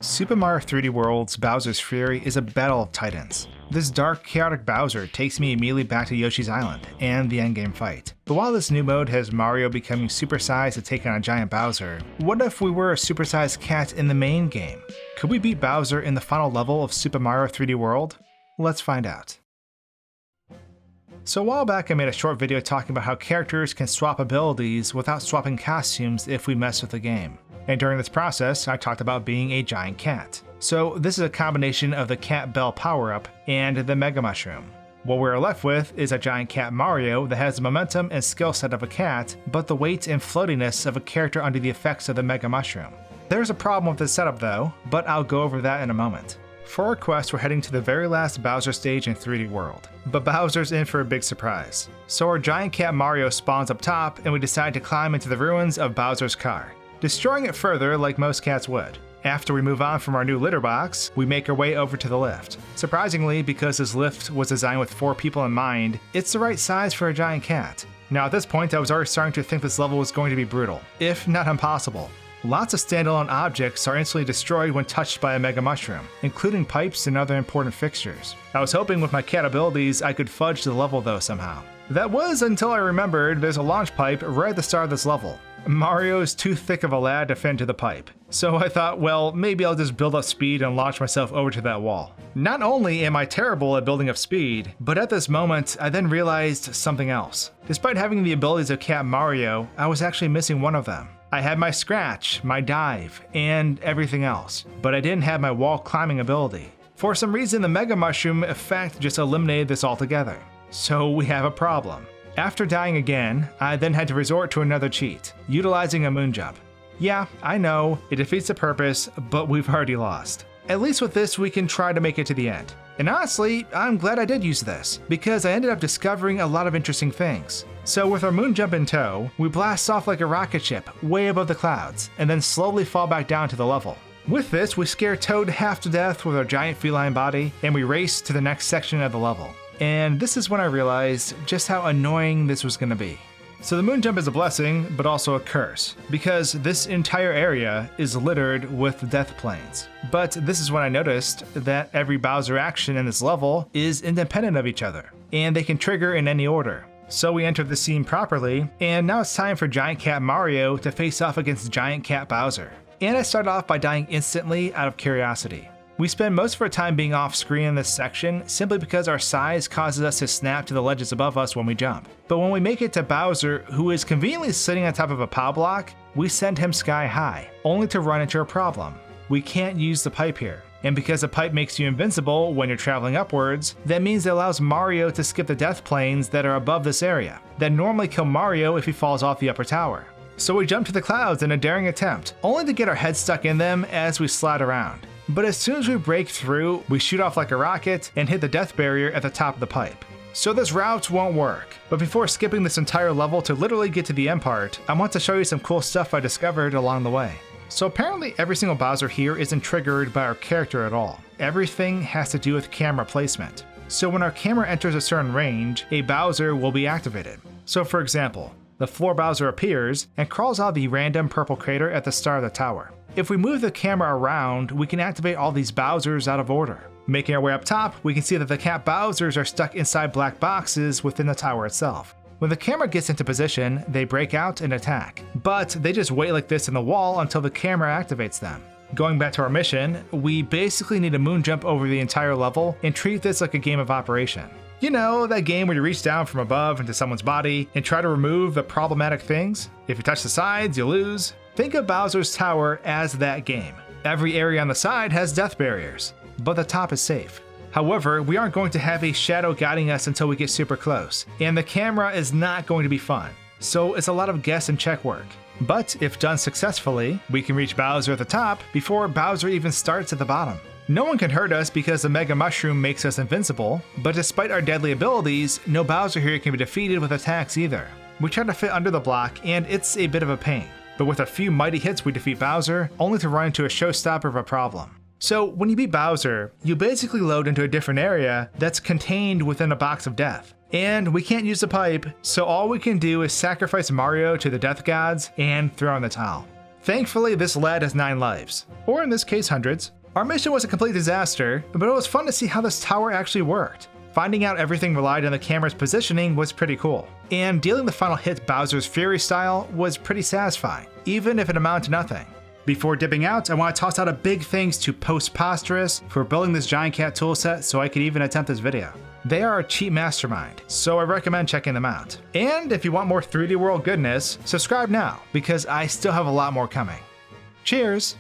Super Mario 3D World's Bowser's Fury is a battle of titans. This dark, chaotic Bowser takes me immediately back to Yoshi's Island and the endgame fight. But while this new mode has Mario becoming supersized to take on a giant Bowser, what if we were a supersized cat in the main game? Could we beat Bowser in the final level of Super Mario 3D World? Let's find out. So a while back I made a short video talking about how characters can swap abilities without swapping costumes if we mess with the game. And during this process, I talked about being a giant cat. So this is a combination of the Cat Bell power-up and the Mega Mushroom. What we're left with is a giant cat Mario that has the momentum and skill set of a cat, but the weight and floatiness of a character under the effects of the Mega Mushroom. There's a problem with this setup though, but I'll go over that in a moment. For our quest, we're heading to the very last Bowser stage in 3D World, but Bowser's in for a big surprise. So our giant cat Mario spawns up top and we decide to climb into the ruins of Bowser's car, destroying it further like most cats would. After we move on from our new litter box, we make our way over to the lift. Surprisingly, because this lift was designed with 4 people in mind, it's the right size for a giant cat. Now at this point I was already starting to think this level was going to be brutal, if not impossible. Lots of standalone objects are instantly destroyed when touched by a Mega Mushroom, including pipes and other important fixtures. I was hoping with my cat abilities I could fudge the level though somehow. That was until I remembered there's a launch pipe right at the start of this level. Mario's too thick of a lad to fit into the pipe, so I thought, well, maybe I'll just build up speed and launch myself over to that wall. Not only am I terrible at building up speed, but at this moment I then realized something else. Despite having the abilities of Cat Mario, I was actually missing one of them. I had my scratch, my dive, and everything else, but I didn't have my wall climbing ability. For some reason the Mega Mushroom effect just eliminated this altogether. So we have a problem. After dying again, I then had to resort to another cheat, utilizing a moon jump. Yeah, I know, it defeats the purpose, but we've already lost. At least with this we can try to make it to the end. And honestly, I'm glad I did use this, because I ended up discovering a lot of interesting things. So with our moon jump in tow, we blast off like a rocket ship way above the clouds, and then slowly fall back down to the level. With this, we scare Toad half to death with our giant feline body, and we race to the next section of the level. And this is when I realized just how annoying this was going to be. So the moon jump is a blessing, but also a curse, because this entire area is littered with death planes. But this is when I noticed that every Bowser action in this level is independent of each other, and they can trigger in any order. So we entered the scene properly, and now it's time for Giant Cat Mario to face off against Giant Cat Bowser. And I started off by dying instantly out of curiosity. We spend most of our time being off screen in this section simply because our size causes us to snap to the ledges above us when we jump. But when we make it to Bowser, who is conveniently sitting on top of a POW block, we send him sky high, only to run into a problem. We can't use the pipe here. And because the pipe makes you invincible when you're traveling upwards, that means it allows Mario to skip the death planes that are above this area, that normally kill Mario if he falls off the upper tower. So we jump to the clouds in a daring attempt, only to get our heads stuck in them as we slide around. But as soon as we break through, we shoot off like a rocket and hit the death barrier at the top of the pipe. So this route won't work. But before skipping this entire level to literally get to the end part, I want to show you some cool stuff I discovered along the way. So apparently every single Bowser here isn't triggered by our character at all. Everything has to do with camera placement. So when our camera enters a certain range, a Bowser will be activated. So for example, the floor Bowser appears and crawls out of the random purple crater at the start of the tower. If we move the camera around, we can activate all these Bowsers out of order. Making our way up top, we can see that the cat Bowsers are stuck inside black boxes within the tower itself. When the camera gets into position, they break out and attack, but they just wait like this in the wall until the camera activates them. Going back to our mission, we basically need a moon jump over the entire level and treat this like a game of Operation. You know, that game where you reach down from above into someone's body and try to remove the problematic things? If you touch the sides, you lose. Think of Bowser's Tower as that game. Every area on the side has death barriers, but the top is safe. However, we aren't going to have a shadow guiding us until we get super close, and the camera is not going to be fun. So it's a lot of guess and check work. But if done successfully, we can reach Bowser at the top before Bowser even starts at the bottom. No one can hurt us because the Mega Mushroom makes us invincible, but despite our deadly abilities, no Bowser here can be defeated with attacks either. We try to fit under the block, and it's a bit of a pain. But with a few mighty hits we defeat Bowser, only to run into a showstopper of a problem. So when you beat Bowser, you basically load into a different area that's contained within a box of death. And we can't use the pipe, so all we can do is sacrifice Mario to the death gods and throw in the towel. Thankfully, this lad has 9 lives, or in this case hundreds. Our mission was a complete disaster, but it was fun to see how this tower actually worked. Finding out everything relied on the camera's positioning was pretty cool, and dealing the final hit Bowser's Fury style was pretty satisfying, even if it amounted to nothing. Before dipping out, I want to toss out a big thanks to Postposterous for building this Giant Cat toolset so I could even attempt this video. They are a cheap mastermind, so I recommend checking them out. And if you want more 3D World goodness, subscribe now, because I still have a lot more coming. Cheers!